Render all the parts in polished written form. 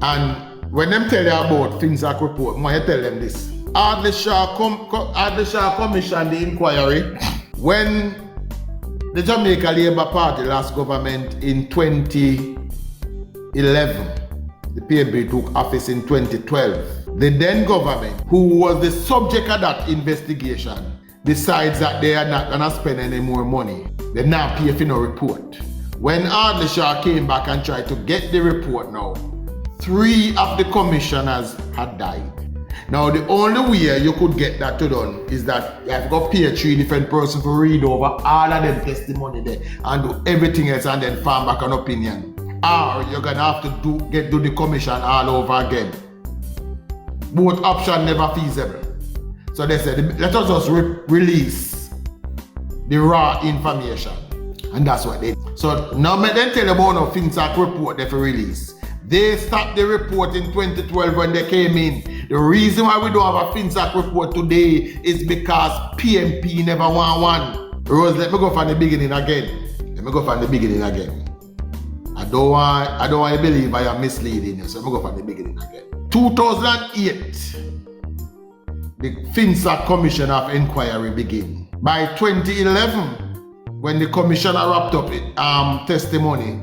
And when them tell you about FINSAC report, I tell them this. Ardleshire commissioned the inquiry when the Jamaica Labour Party last government in 2011. The PNP took office in 2012. The then government, who was the subject of that investigation, decides that they are not going to spend any more money. They now pay for no report. When Ardleshire came back and tried to get the report now, 3 of the commissioners had died. Now the only way you could get that to done is that you have to go pay 3 different persons to read over all of them testimony there and do everything else and then farm back an opinion. Or you're gonna have to do the commission all over again. Both options never feasible. So they said, let us just release the raw information. And that's what they did. So now me then tell you about no FINSAC report they for release. They stopped the report in 2012 when they came in. The reason why we don't have a FINSAC report today is because PNP never want one. Rose, let me go from the beginning again. I don't want to believe I am misleading you, so let me go from the beginning again. 2008, the FINSAC Commission of Inquiry began. By 2011, when the commissioner wrapped up testimony,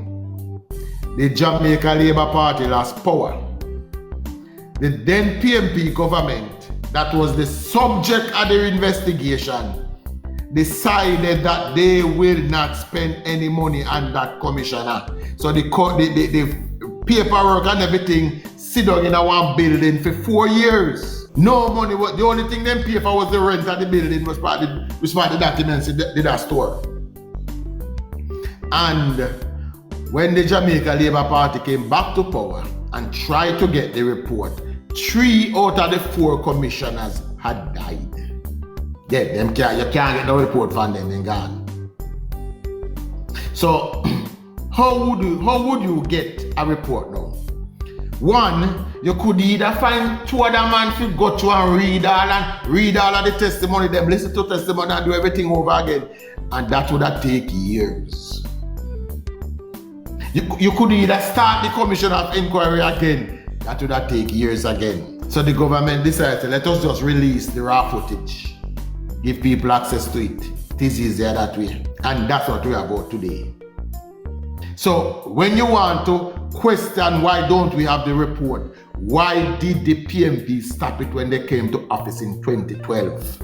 the Jamaica Labour Party lost power. The then PNP government, that was the subject of the investigation, decided that they will not spend any money on that commissioner. So the paperwork and everything sit down in one building for 4 years. No money. The only thing them pay for was the rent of the building, was part of the documents in that store. And when the Jamaica Labour Party came back to power and tried to get the report, 3 out of the 4 commissioners had died. Yeah, you can't get no report from them and gone. So, how would you get a report now? One, you could either find 2 other men to go to and read all of the testimony, them listen to testimony and do everything over again. And that would have taken years. You could either start the commission of inquiry again. That would have taken years again. So the government decided, let us just release the raw footage. Give people access to it. It is easier that way. And that's what we're about today. So when you want to question why don't we have the report, why did the PNP stop it when they came to office in 2012?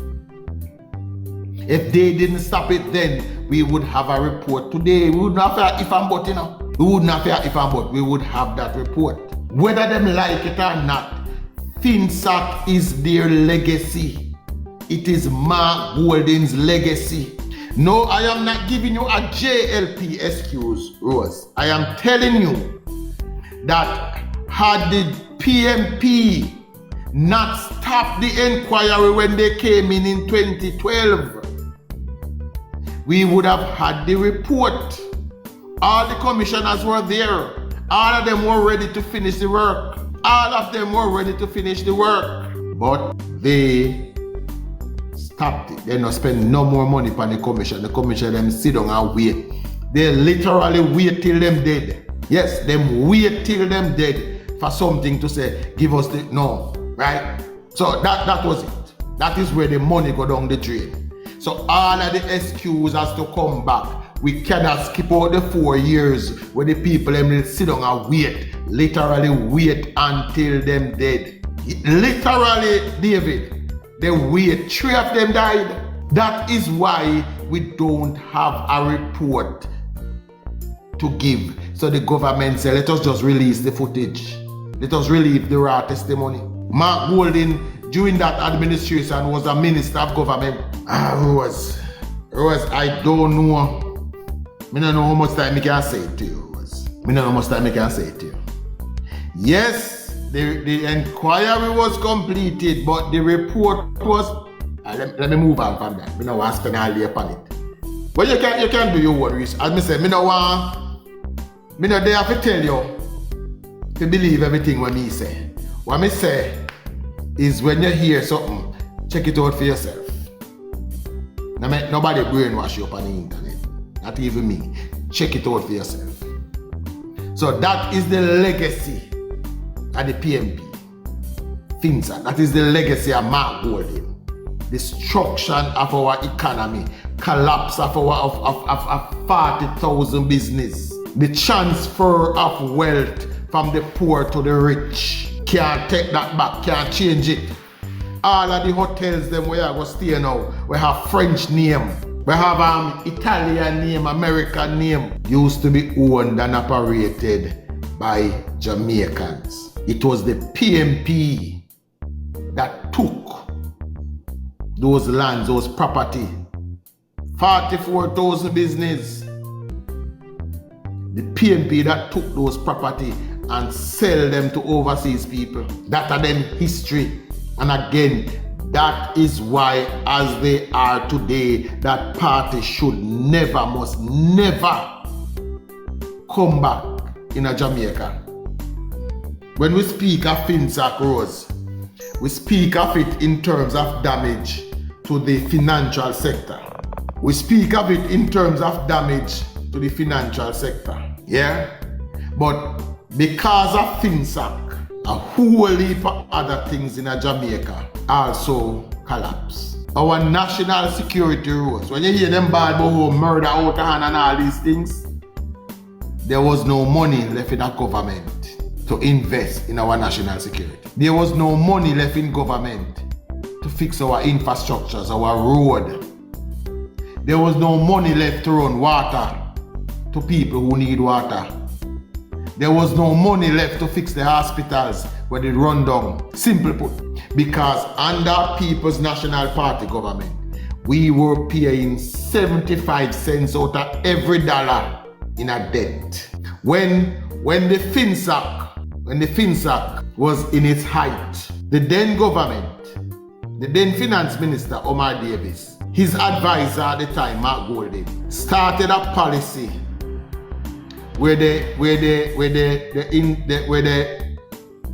If they didn't stop it then, we would have a report today. We wouldn't have if I'm but, you know. We wouldn't have if I'm but. We would have that report. Whether them like it or not, FINSAC is their legacy. It is Mark Golding's legacy. No, I am not giving you a JLP excuse, Rose. I am telling you that had the PNP not stopped the inquiry when they came in 2012, we would have had the report. All the commissioners were there. All of them were ready to finish the work. But they stopped it. They not spend no more money on the commission. The commission them sit down and wait. They literally wait till them dead. Yes, them wait till them dead for something to say, give us the no, right? So that was it. That is where the money go down the drain. So all of the excuses has to come back. We cannot skip out the 4 years where the people them will sit down and wait. Literally wait until them dead. Literally, David. They wait. 3 of them died. That is why we don't have a report to give. So the government said, let us just release the footage. Let us release the raw testimony. Mark Golding, during that administration, was a minister of government. Rose, I don't know. I don't know how much time I can say it to you, Rose. Yes, the inquiry was completed, but the report was... let me move on from that. I don't want to spend all day upon it. But you can do your own research. As I say, I don't dare to tell you to believe everything what me say. What me say is when you hear something, check it out for yourself. Nobody brainwash you up on the internet. Not even me. Check it out for yourself. So that is the legacy of the PMP. FINSAC. That is the legacy of Mark Golding. Destruction of our economy. Collapse of 40,000 business. The transfer of wealth from the poor to the rich. Can't take that back, can't change it. All of the hotels them where I go stay now, we have French name, we have Italian name, American name. Used to be owned and operated by Jamaicans. It was the PMP that took those lands, those property. 44,000 business. The PMP that took those property and sell them to overseas people. That are them history. And again, that is why, as they are today, that party should never, must never come back in a Jamaica. When we speak of FINSAC Rose, we speak of it in terms of damage to the financial sector. We speak of it in terms of damage to the financial sector. Yeah? But because of FINSAC, a whole heap of other things in a Jamaica also collapse. Our national security rose. When you hear them bad about murder out hand and all these things, there was no money left in our government to invest in our national security. There was no money left in government to fix our infrastructures, our road. There was no money left to run water to people who need water. There was no money left to fix the hospitals where they run down. Simple put, because under People's National Party government, we were paying 75 cents out of every dollar in a debt. When the FINSAC was in its height, the then government, the then Finance Minister Omar Davis, his advisor at the time, Mark Golding, started a policy where they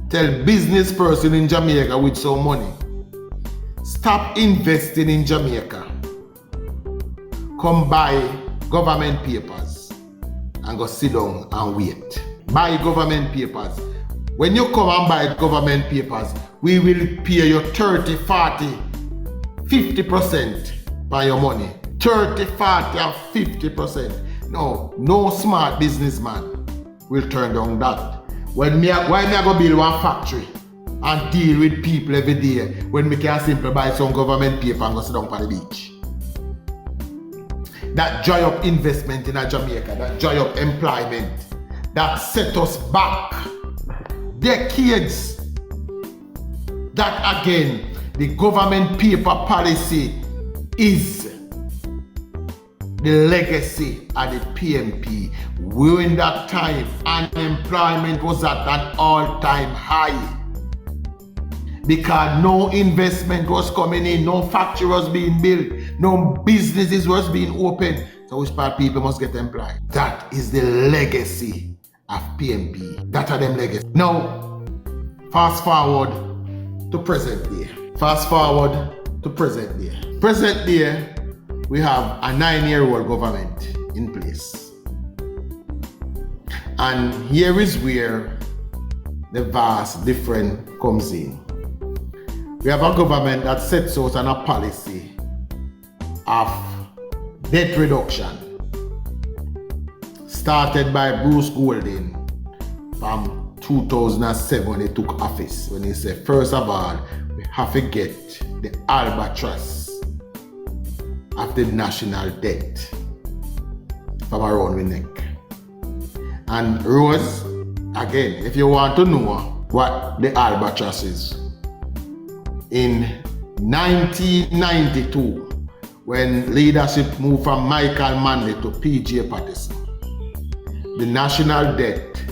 tell business person in Jamaica with some money, stop investing in Jamaica. Come buy government papers and go sit down and wait. Buy government papers. When you come and buy government papers, we will pay you 30, 40, 50% by your money. 30, 40 and 50%. No smart businessman will turn down that. Why me I go build one factory and deal with people every day when me can simply buy some government paper and go sit down on the beach? That dry up investment in Jamaica, that dry up employment, that set us back decades. That again, the government paper policy is the legacy of the PMP. During that time, unemployment was at an all-time high because no investment was coming in, no factory was being built, no businesses was being opened. So which part people must get employed? That is the legacy of PMP. That are them legacy. Now, fast forward to present day. Fast forward to present day. Present day, we have a 9-year-old government in place. And here is where the vast difference comes in. We have a government that sets out on a policy of debt reduction, started by Bruce Golding from 2007 he took office, when he said, first of all, we have to get the albatross of the national debt from around the neck. And Rose, again, if you want to know what the albatross is, in 1992, when leadership moved from Michael Manley to P.J. Patterson, the national debt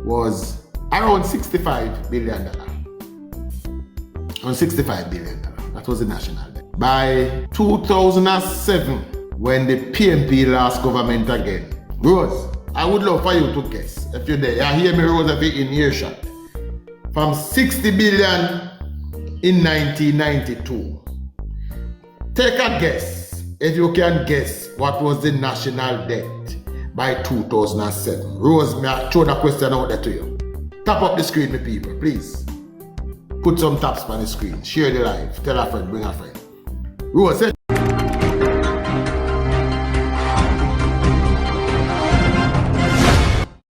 was around $65 billion. Around $65 billion. That was the national debt. By 2007, when the PMP lost government again, Rose, I would love for you to guess, if you're there, you hear me, Rose, if you're in earshot, from 60 billion in 1992. Take a guess, if you can guess, what was the national debt by 2007. Rose, may I throw the question out there to you. Tap up the screen, my people, please. Put some taps on the screen. Share the live. Tell a friend, bring a friend. Rose,